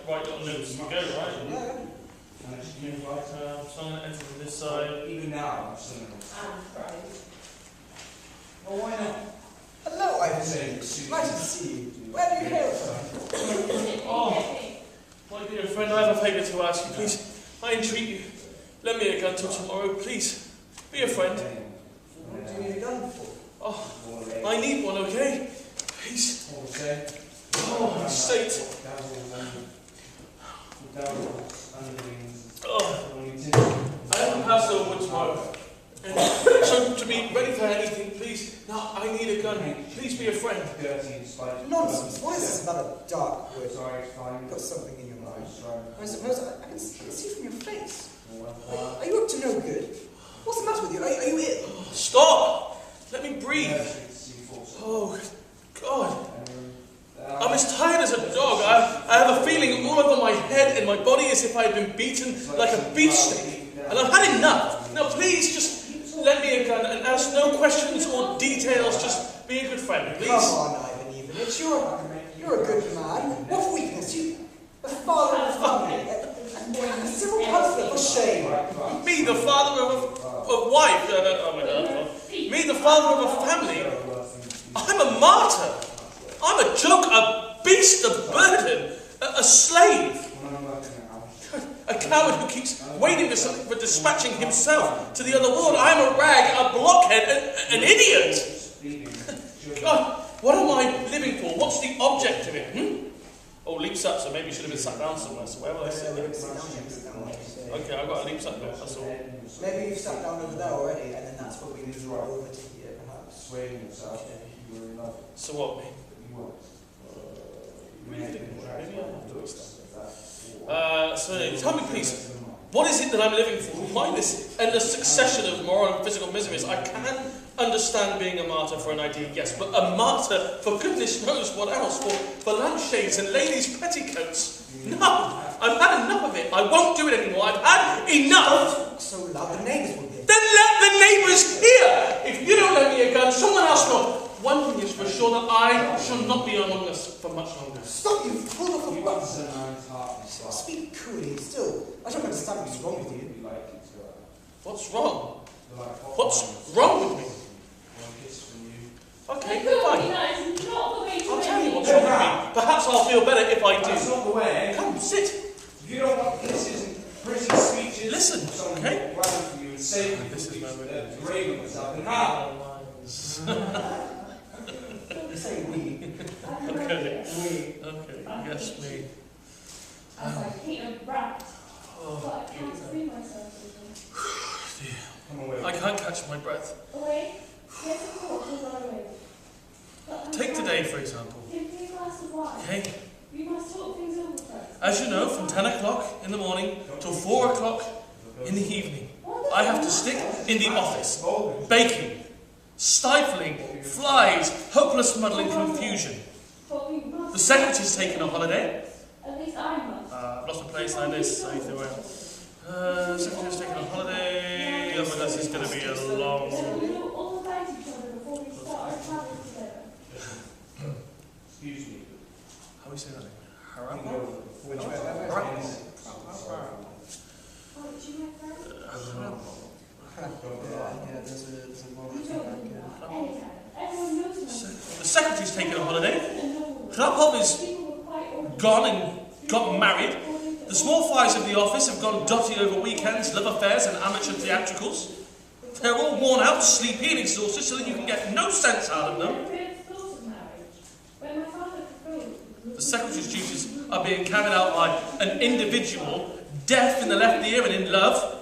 write little notes as we go, right? Yeah. So I'm going to enter from this side. Even now, I'm still Oh, why not? Hello, Ivan. Nice to see you. Where do you hail from? Oh, my dear friend, I have a favour to ask you, please. I entreat you. Lend me a gun till tomorrow, please. Be a friend. What do you need a gun for? Oh, I need one, okay? Please. Oh, state. Oh, I have to pass over tomorrow. So, to be ready for anything, please. No, I need a gun. Please be a friend. Nonsense. What is this about a dark wood? You've got something in your mind. I suppose I can see from your face. Are you up to no good? What's the matter with you? Are you ill? Stop! Let me breathe. Oh, God. I'm as tired as a dog. I have a feeling all over my head and my body as if I had been beaten like a beefsteak. And I've had enough. Now, please, just lend me a gun and ask no questions or details. Just be a good friend, please. Come on, Ivan Ivanitch. You're a good man. What weakness? You, the father of a family. A civil husband, for shame. Me, the father of a wife. Oh my God. Me, the father of a family. I'm a martyr. I'm a joke, a beast of burden, a slave. A coward who keeps waiting for dispatching himself to the other world. I'm a rag, a blockhead, an idiot. God, what am I living for? What's the object of it? Oh, leaps up, so maybe you should have been sat down somewhere. So where will I sit? Okay, I've got a leaps up there, that's all. Maybe you've sat down over there already, and then that's what we move over to here, perhaps. So what, mate? So tell me please, what is it that I'm living for? Why this endless succession of moral and physical miseries? I can understand being a martyr for an idea, yes, but a martyr for goodness knows what else, for lampshades and ladies' petticoats. No, I've had enough of it. I won't do it anymore. I've had enough. So loud, the neighbours will hear. Then let the neighbours hear. If you don't let me a gun, someone else will. One thing is for sure, that I shall not be among us for much longer. Stop, you full of a button. Speak coolly, still. I don't understand what's wrong with you. What's wrong? What's wrong with me? Okay, fine. I'll tell you what's wrong with me. Perhaps I'll feel better if I do. That's not the way. Come, sit. If you don't want kisses and pretty speeches, listen, okay? This is my You say we. Okay. We. Okay. Yes, me. As I hate a rat, but I can't free myself. I can't catch my breath. Away? Yes, of course, we'll run away. Take today, for example. Give me a glass of wine. Okay? We must talk things over first. As you know, from 10 o'clock in the morning till 4 o'clock in the evening, I have to stick in the office, baking, stifling, flies, hopeless muddling confusion. The secretary's taken a holiday. At least I must. I've lost my place like this, so either way. Secretary's taken a holiday. Oh my God, this is going to be a long... We know all about each other before we start our travel together. Excuse me. How do we say that? Which way? Oh, did you make that? Yeah, there's a moment back here. Anyhow, everyone knows me. The secretary's taken a holiday. Knaphoff is gone and got married. The small fries of the office have gone dotty over weekends, love affairs and amateur theatricals. They're all worn out, sleepy and exhausted so that you can get no sense out of them. The secretary's duties are being carried out by an individual, deaf in the left ear and in love.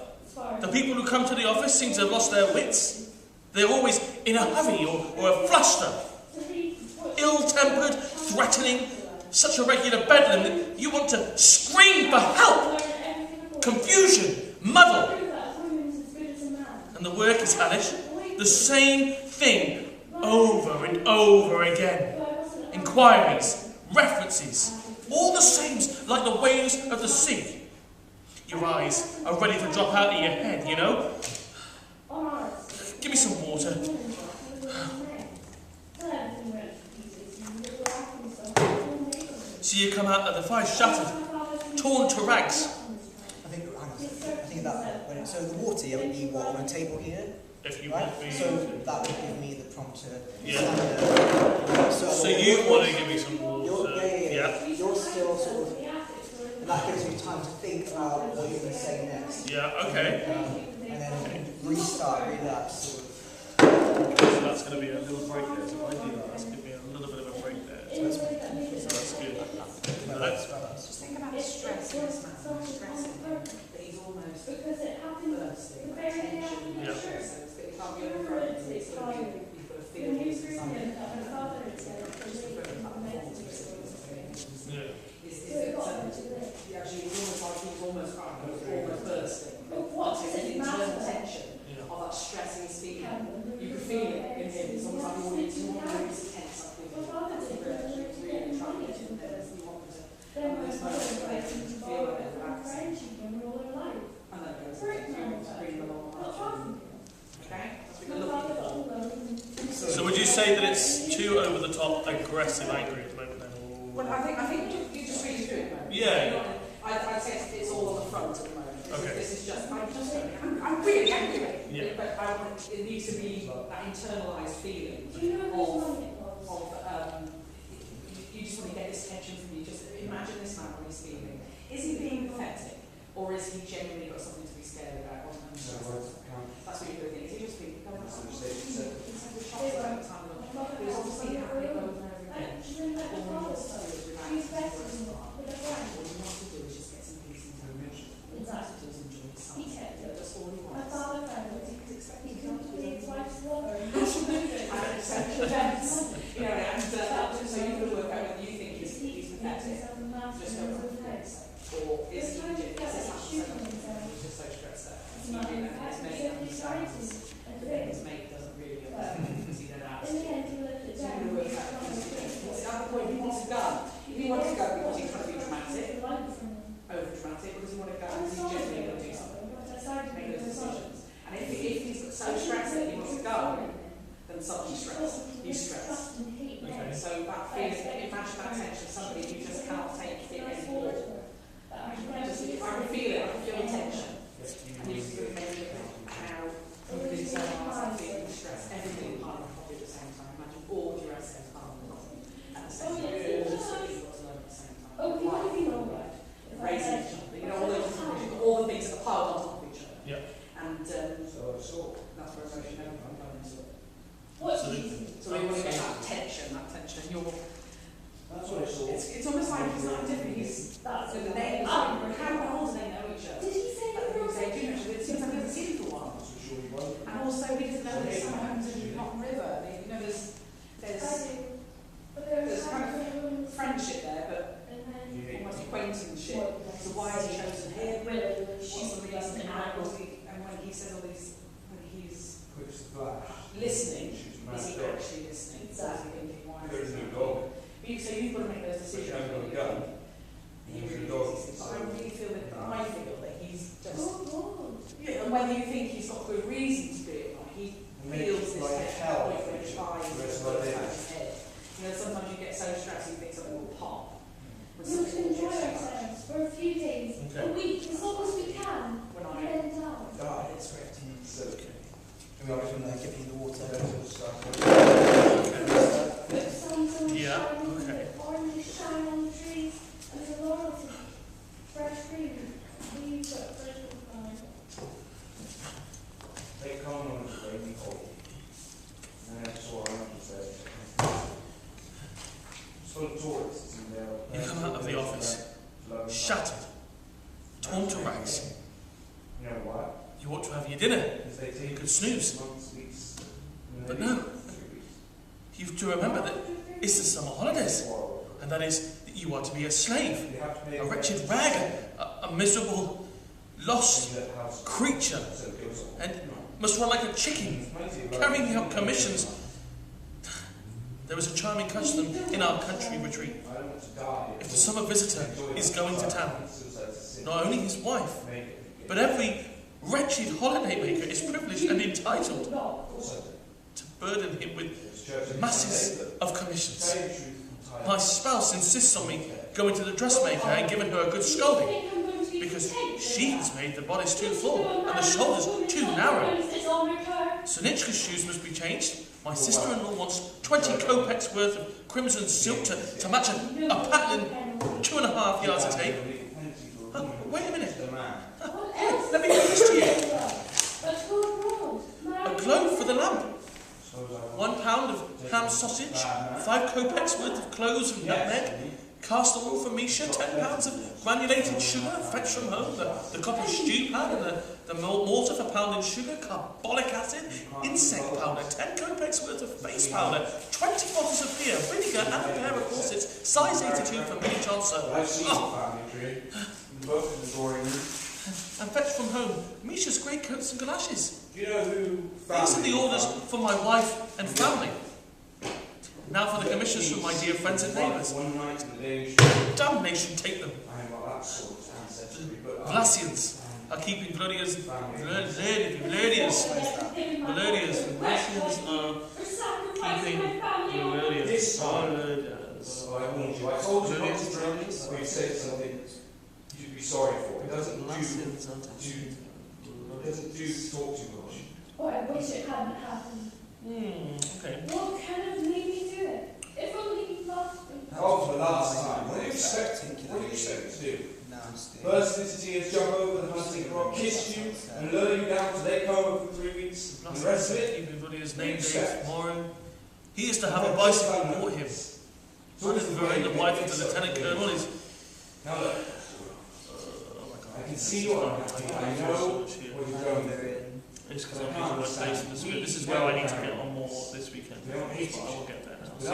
The people who come to the office seem to have lost their wits. They're always in a hurry or a fluster. Ill-tempered, threatening, such a regular bedlam that you want to scream for help. Confusion, muddle. And the work is hellish. The same thing over and over again. Inquiries, references, all the same like the waves of the sea. Your eyes are ready to drop out of your head, you know? Give me some water. So you come out of the fire shattered. torn to rags. I think, hang on, I think that, when so the water would be what, on a table here? If you Right? would be. So that would give me the prompt to Yeah. stand So you want to give me some water? yeah. You're still sort of, and that gives you time to think about what you're going to say next. Yeah, okay. And then restart, relapse, sort of. So that's going to be a little break there. So if I do that, that's going to be a little bit of a break there. So that's good. No, that's Just think about the stress in this man, stressing him, that he's almost bursting, that tension, Yeah. stress, but he can't be on the front, so he's got to feel this inside. yeah. Actually, it's almost like he's almost crying, almost bursting. It's an internal tension of that stress he's feeling. You can feel it in him. It's almost like you want to tense up with him. It's really trying to do this. You want to have those moments where you feel like they're relaxing. And then it goes to bring them along. Okay? That's what you're looking for. So would you say that it's too over the top, aggressive, angry at the moment then? Well, I think you just read through it, man. Yeah. I'd say it's all on the front at the moment. Okay. This is just, I'm really angry. Yeah. But it needs to be that internalised feeling of, you just want to get this tension from you. Just imagine this man when he's feeling. Is he being pathetic? Or is he genuinely got something to be scared about? That's what you're thinking. Is he just being he's obviously happy over and over again. All he wants to do is relax. All he wants to do is just get some peace and time. All he wants to do is enjoy his son. That's all he wants. He's expecting to do his wife's work. You know, and so you can work out whether you think he's pathetic, just go for it, or is he just so stressed out? His mate understands, but then his mate doesn't really understand because he never asked. So you can work out at the point he wants to go. If he wants to go because he's trying to be dramatic, over dramatic, because he wants to go because he's genuinely going to do something, make those decisions. And if he's so stressed that he wants to go, then suddenly he's stressed. Okay. So that feeling, imagine that tension, somebody who just can't take it anymore. I can feel it, I can feel the tension. And you can maybe look at how you can internalise that feeling of stress, everything part of the body at the same time. Imagine all of your assets part of the body at the same time. All the stuff you've got to learn at the same time. Raising each other, you know, all those different things, all the things that are piled on top of each other. Yeah. And that's where emotion comes into it. Absolutely. So we want to get that tension, and you're. That's what it's all. It's almost like he's not different. He's so the neighbours. How well do they know each other? Did he say that? They do know each other. It seems like they've seen for a while. And also because there's some homes in Cotton River. You know, there's kind of friendship there, but almost acquaintanceship. So why has he chosen him? What's the reason? And when he says all these, when he's listening, is he actually listening? Or is he thinking, why is There's he no dog. So you've got to make those decisions. But you haven't got a gun. But I really feel that he's just. Oh, Yeah, and whether you think he's got good reason to do it or not, he feels this like tension hell point when he tries to the rest put of it our out his head. You know, sometimes you get so stressed you think something will pop. When we want to something enjoy will get so much. ourselves for a few days, a week, as long as we can. When And then down. It's great. So, We are going to give you the water. The sun's always Yeah, shining, okay. the oranges shine on the trees, and there's a lot of fresh green. Leaves are fresh and fine. they come on the baby cold. And that's all I have to say. So tourists in there. You come out of the office, shattered, torn to rags. You know why? You ought to have your dinner. Because they You take could snooze. months, weeks, and But maybe no. 3 weeks. You've to remember that it's the summer holidays, and that is that you are to be a slave, You have to pay a wretched rag, a miserable, lost creature, and must run like a chicken, carrying out commissions. There is a charming custom in our country retreat. If the summer visitor is going to town, not only his wife, but every wretched holidaymaker is privileged and entitled to burden him with masses of commissions. My spouse insists on me going to the dressmaker and giving her a good scolding, because she has made the bodice too full and the shoulders too narrow. Sonichka's shoes must be changed. My sister-in-law wants 20 kopecks worth of crimson silk to match a pattern 2.5 yards a tape. Wait a minute. Let me give this to you. A globe for the lamp. 1 pound of ham sausage, 5 kopecks worth of cloves and nutmeg, castor oil for Misha, 10 pounds of granulated sugar fetched from home, the copper stew pan and the mortar for pounding sugar, carbolic acid, insect powder, 10 kopecks worth of face powder, 20 bottles of beer, vinegar and a pair of corsets, size 82 for Minnie Johnson. And fetched from home Misha's greatcoats and galoshes. Do you know who? These are the orders for my wife and family. Now for the commissions from my dear friends and neighbours. Damnation take them. Vlasians are keeping Vladias are keeping Vladias. I warned you. I told you not to drink. We said something you should be sorry for. It doesn't do talk too much. Oh, I wish it hadn't happened. Okay. What kind of made me do it? If only last week. Oh, for the last time. What do you expect to do? Burst into tears, jump over the hunting rock, kiss you, and lure you down till they come over for 3 weeks. And the rest of it, Everybody's name day tomorrow. He is to have a bicycle bought him. Manning, the wife of the lieutenant colonel, is. now look, I can see what I'm doing. I know what you're going through. It's because I'm using my face in the script. This is where I need to get on more this weekend. But I will get there now. So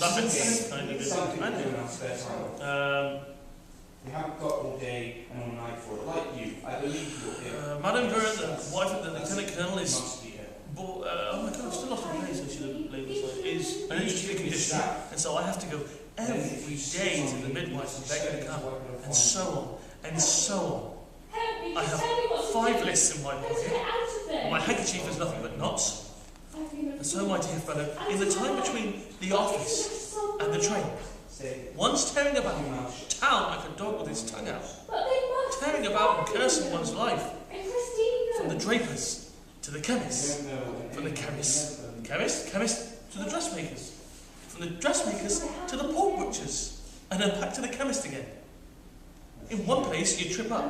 that bit's kind of It's something to do in our spare time. We haven't got all day and all night for it, like you. I believe you're here. Madame Vernon, the wife of the lieutenant colonel, You is. must be here. Oh my god, I've still lost my place, so she labels like is an interesting condition, and so I have to go every day to the midwife and beg her to come, and so on, and so on. I have 5 lists in my pocket. My handkerchief is nothing but knots. And so, my dear fellow, in the time between the office and the train, one's tearing about town like a dog with his tongue out, tearing about and cursing one's life, from the drapers to the chemist, from the chemist to the dressmakers, from the dressmakers to the pork butchers, and then back to the chemist again. In one place you trip up,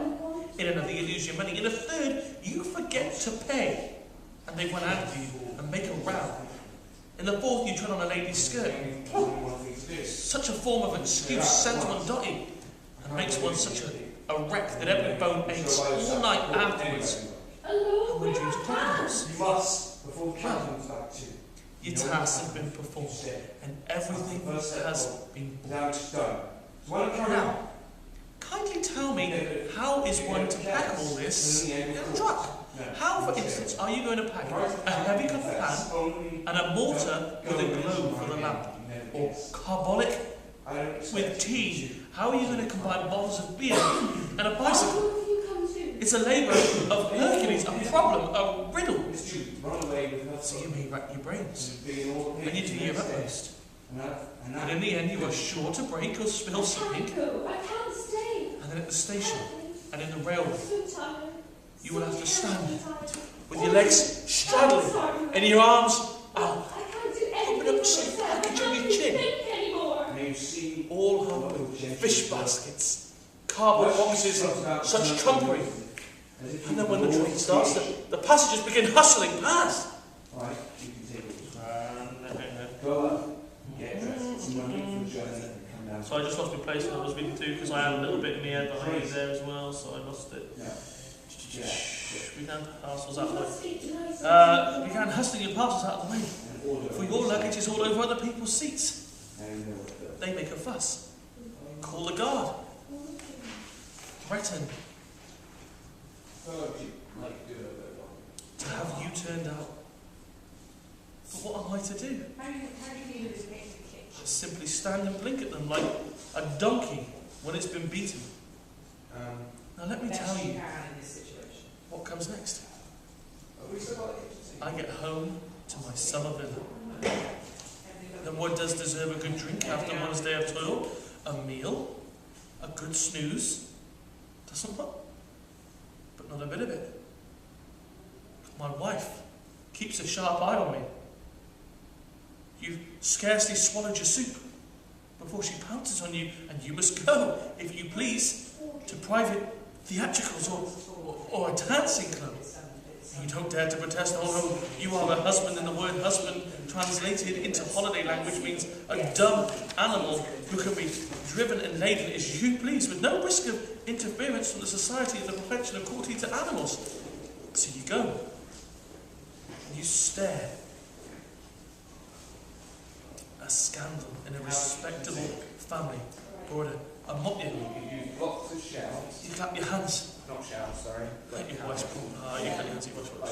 in another you lose your money, in a third you forget to pay, and they run out of you and make a row. In the fourth you tread on a lady's skirt. Such a form of excuse sends one dotty, and makes one such a wreck that every bone aches all night afterwards. And when due to crocodiles. You must, before the cat comes back to you. Your tasks have been performed, and everything has been bought. Now, kindly tell me, how is one to pack all this in a truck? How, for instance, are you going to pack a heavy copper pan and a mortar with a globe for the lamp? Or carbolic with tea? How are you going to combine bottles of beer and a bicycle? It's a labour of Hercules, a problem, a riddle. So you may rack your brains, and you do your utmost. And in the end you are sure to break or spill something. I can't stay. And then at the station, and in the railway, you will have to stand with your legs straddling, and your arms out, open up some package on your chin. All hung with fish baskets, cardboard boxes, and such trumpery. And then when the train starts, the passengers begin hustling past. Right, you can take it. Go up, get dressed, some money for the journey, and come down. So I just lost my place when I was reading too, because I had a little bit in my head that I needed there as well, so I lost it. Began parcels out of the way. Began hustling your parcels out of the way. For your luggage is all over other people's seats. They make a fuss. Call the guard. Threaten to have you turned out. But what am I to do? How do you deal with this kick? Just simply stand and blink at them like a donkey when it's been beaten. Now let me tell you what comes next. I get home to my summer villa. Then one does deserve a good drink after one's day of toil. a meal, a good snooze, doesn't what? But not a bit of it. My wife keeps a sharp eye on me. You've scarcely swallowed your soup before she pounces on you, and you must go, if you please, to private theatricals or a dancing club. You don't dare to protest. Oh no, you are a husband, and the word husband translated into holiday language means a dumb animal who can be driven and laden as you please, with no risk of interference from the society of the perfection of cruelty to animals. So you go, and you stare. A scandal in a respectable family, or a mock you. Use lots of shouts. You clap your hands. Not shouts, sorry. Clap your voice pump. You clap your hands at your voice pump.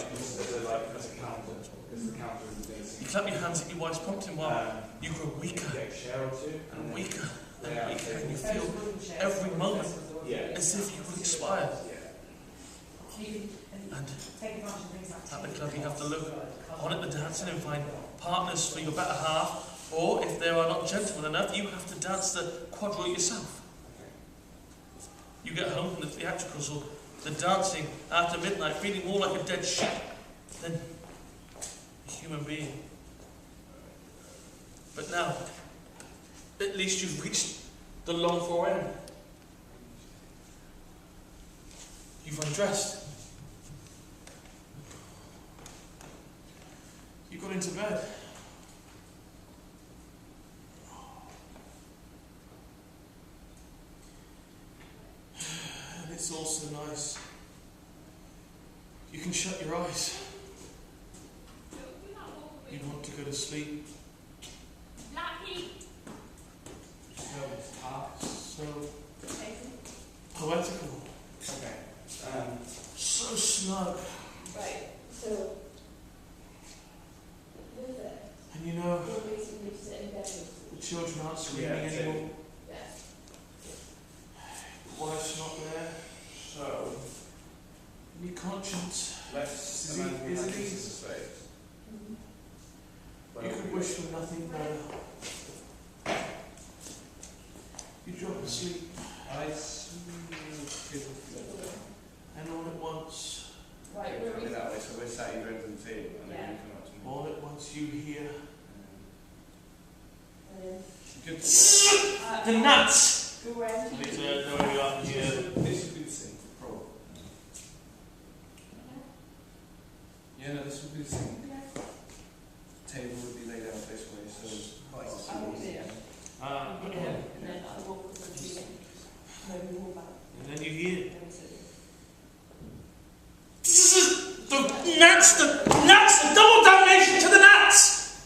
You clap your hands at your wife's prompting while you grow weaker and weaker and weaker, and you feel every moment as if you will expire. And at the club you have to look on at the dancing and find partners for your better half, or if they are not gentlemen enough, you have to dance the quadrille yourself. You get home from the theatricals or the dancing after midnight feeling more like a dead sheep than a human being. But now, at least you've reached the longed-for end. You've undressed. You got into bed. And it's all so nice. You can shut your eyes. You want to go to sleep. So poetical. Okay. So snug. Right, so, And you know, you're basically sitting there with the children aren't screaming anymore. The wife's not there. So, Your conscience let's is at ease. You could wish for nothing better. You drop asleep, and all at once, Right, where we that way, so we're sat in drinking tea, and then you come up to me. all at once you hear Good. the nuts. go around. Please know where you are here. This would be the sink, probably. Yeah, no, this would be the sink. Table would be laid out this way, so And then you hear the gnats, the double damnation to the gnats!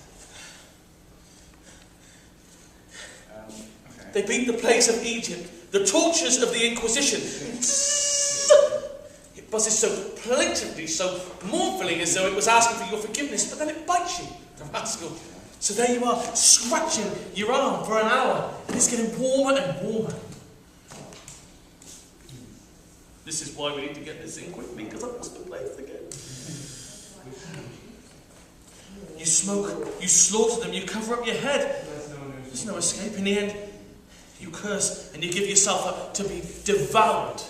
okay. They beat the plagues of Egypt, the tortures of the Inquisition. It buzzes so plaintively, so mournfully, as though it was asking for your forgiveness, but then it bites you, the rascal. So there you are, scratching your arm for an hour, and it's getting warmer and warmer. This is why we need to get this in quickly, because I've lost the place again. You smoke, you slaughter them, you cover up your head. There's no escape. In the end, you curse and you give yourself up to be devoured.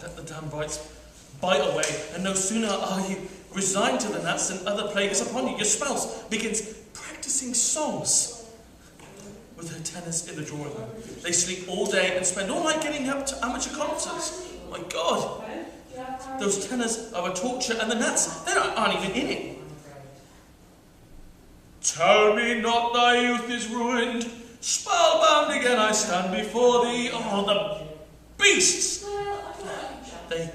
Let the damn bites bite away, and no sooner are you resigned to the gnats than other plague is upon you. Your spouse begins practicing songs with her tenors in the drawing room. They sleep all day and spend all night getting up to amateur concerts. Oh my God! Those tenors are a torture, and the gnats, they aren't even in it. Tell me not thy youth is ruined, spellbound again I stand before thee. Oh, the beasts! They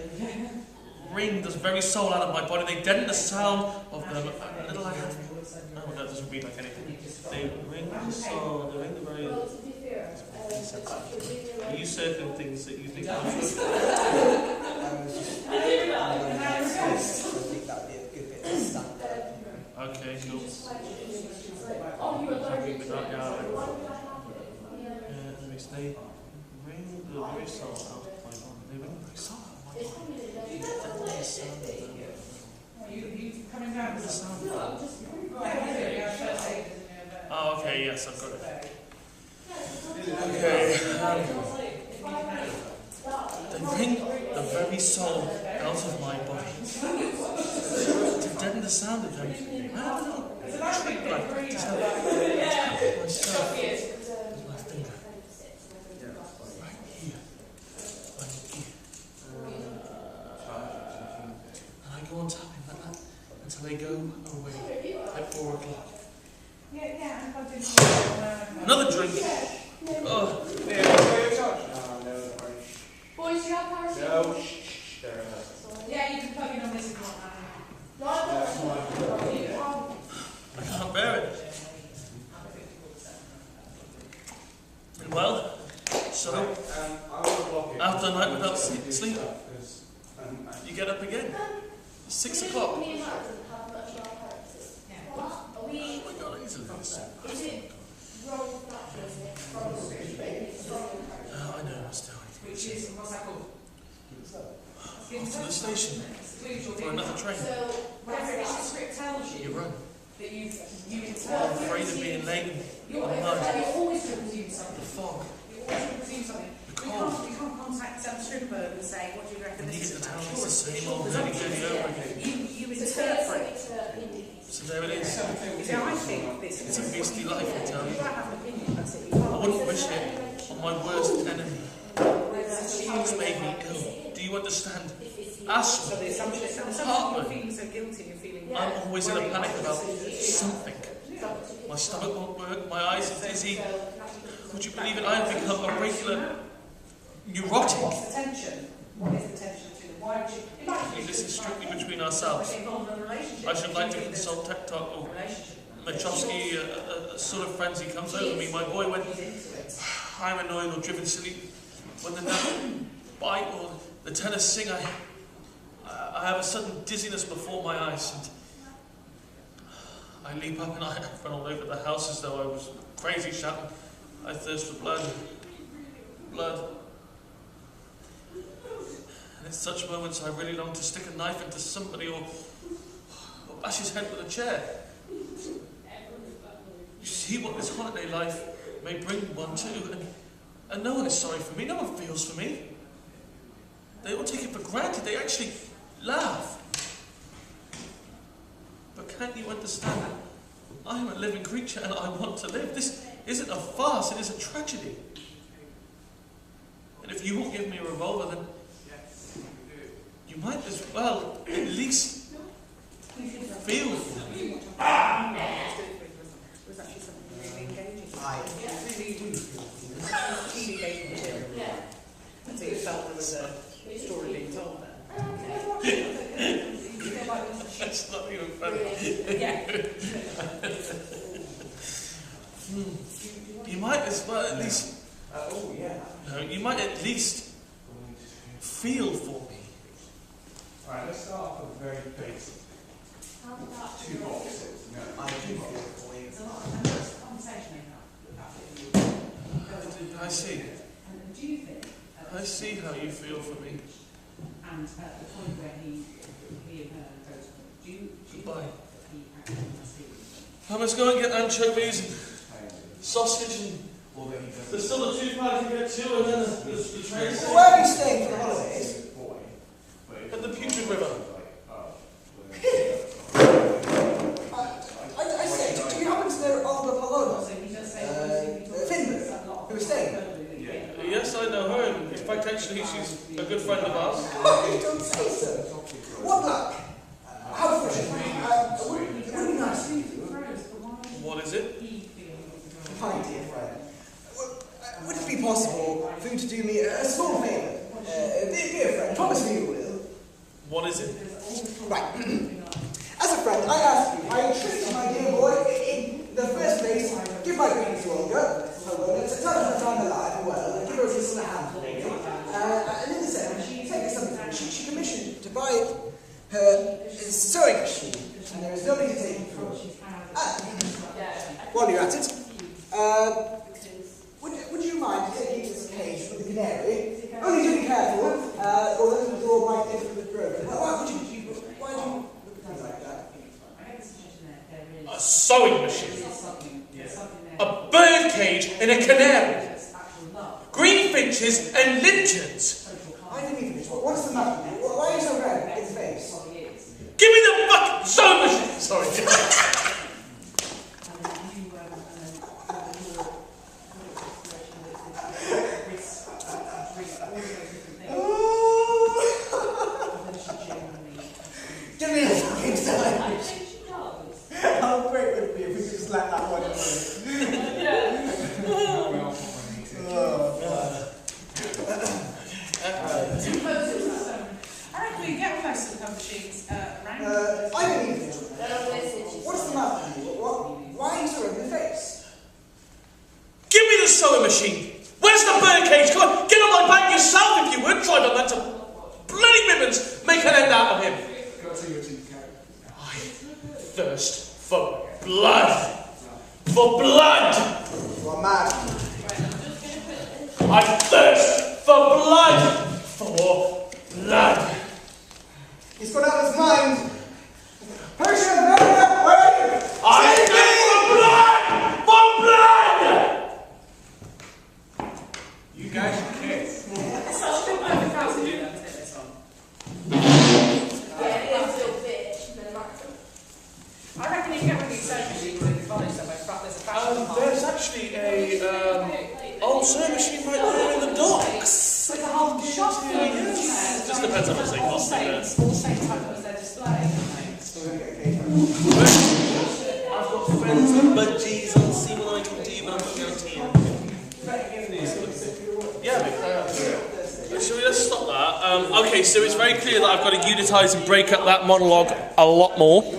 wring the very soul out of my body. They deaden the sound of them. Little I have. Oh, that doesn't read like anything. They wring the soul. They wring the very. Well, to be fair, Are you circling things that you think are true? I think that'd be a good bit to stand there. Okay, cool. oh, you're Agree allergic with to that, it. yeah. So why would I have it? Yeah, at least they wring the very soul out of my body. They wring the very soul out of my It's body. probably the That's the sound of them. You coming down with the sound? No, I'm just. Right, here, yeah, Oh, okay, yes, I've got it. Okay. Then bring the very soul out of my body. To deaden the sound of them. I have a little trick I practice how to tap myself with my finger. Right here. Right here. And I go on tapping like that until they go away at 4 o'clock. Another drink. Oh. Boys, you have parachute? No. Yeah, you can plug in on this if you want. I can't bear it. Well, so after a night without sleep, you get up again. 6 o'clock. Oh my God, I need to do this. Oh, I know, still. Which is, what's that called? Off to the station for another train. Whatever it is, the script tells you You run. that you I'm interpret. afraid of being late. You're The mud, always going to presume the something. fog, You always going to presume something. the We cold. can't contact some stripper and say, what do you reckon And you this get is to tell about? me it's the same old goody over again. You interpret. So there it is. You know, I think this It's a beastly life, I tell you. I have an opinion, that's it. I wouldn't wish it on my worst enemy. It's made me ill. Do you understand? Asthma, So the assumption you're heartburn. feeling so guilty, you're feeling. I'm always in a panic about something. My stomach won't work, my eyes are dizzy. Would you believe it? I have become a regular neurotic. What's the tension? What is the tension between them? Why would you? Imagine This is strictly between ourselves. involved in a relationship. I should like to consult Tech Talk or Machowski, sort of frenzy comes over me. My boy, when I'm annoyed or driven silly, when the nut bite or the tenor sing, I have a sudden dizziness before my eyes, and I leap up and I run all over the house as though I was crazy, shouting, I thirst for blood, blood. And at such moments I really long to stick a knife into somebody or bash his head with a chair. You see what this holiday life may bring one to, and no one is sorry for me, no one feels for me. They all take it for granted, they actually laugh. But can't you understand that I am a living creature and I want to live? This isn't a farce, it is a tragedy. And if you won't give me a revolver, then you might as well at least feel for me. It was actually something really engaging. Really engaging material. So you felt there was a story being told there. That's not even funny. Yeah. You might as well at least, Oh, yeah. you might at least feel for me. Alright, let's start off with very basic. 2 boxes. No, I do feel for you. There's a lot of conversation in that. I see. And do you think? I see how you feel for me. And at the point where he and her goes, do you Goodbye. think that he actually must be? I must go and get anchovies and sausage and there's still the 2 pies to get to and then the train. So where are you staying for the holidays? At the Putrid River. I say, do you happen to know Olga Polona? So he does say, Finland, who was staying? Yes, I know her. In fact, actually, she's a good friend of ours. Oh, you don't say so. What luck? How fortunate. Would it be nice for you? What is it? My dear friend. Well, would it be possible for you to do me a small favour? Dear friend, promise me you will. What is it? Right. As a friend, I ask you, I entreat you, my dear boy, in the first place, give my greetings to Olga. Tell her that I'm alive and well, and give her a kiss on the hand for me. And in the second, take her something. She commissioned to buy her sewing machine, and there is nobody to take it from. While you're at it, would you mind taking this cage with the canary? Only to be careful, or the door might get a bit broken. Why do you look at me like that? A sewing machine. Something in a canary. Greenfinches and lichens. I didn't even know. What's the matter with you? Why are you so red in the face? Give me the fucking sewing machine! Sorry. Give me a fucking sign. I think she does. How great would it be if we could just let that one go? I reckon we can get most of the machines around. I don't even know. What's the matter with you? Why are you so red in the face? Give me the sewing machine! Where's the birdcage? Come on, get on my back yourself if you would. Drive a man to bloody ribbons. Make an end out of him. I thirst for blood. For blood! You are mad. I thirst for blood. For blood. He's gone out of his mind. Persian, wait! I thirst for blood. For blood! You guys are kids. It's such a good perfect house to do that, isn't it, this one? I reckon you can get one of these sewing machines in college somewhere. In fact, there's a fashion There's actually a old sewing machine right there in the docks. Like a whole shop full of them, isn't there? Just depends how much they cost, doesn't it? All the same type as their display, don't they? I've got friends with budgies and see what I can do, but I'm not going to shall we just stop that? Okay, so it's very clear that I've got to unitize and break up that monologue a lot more.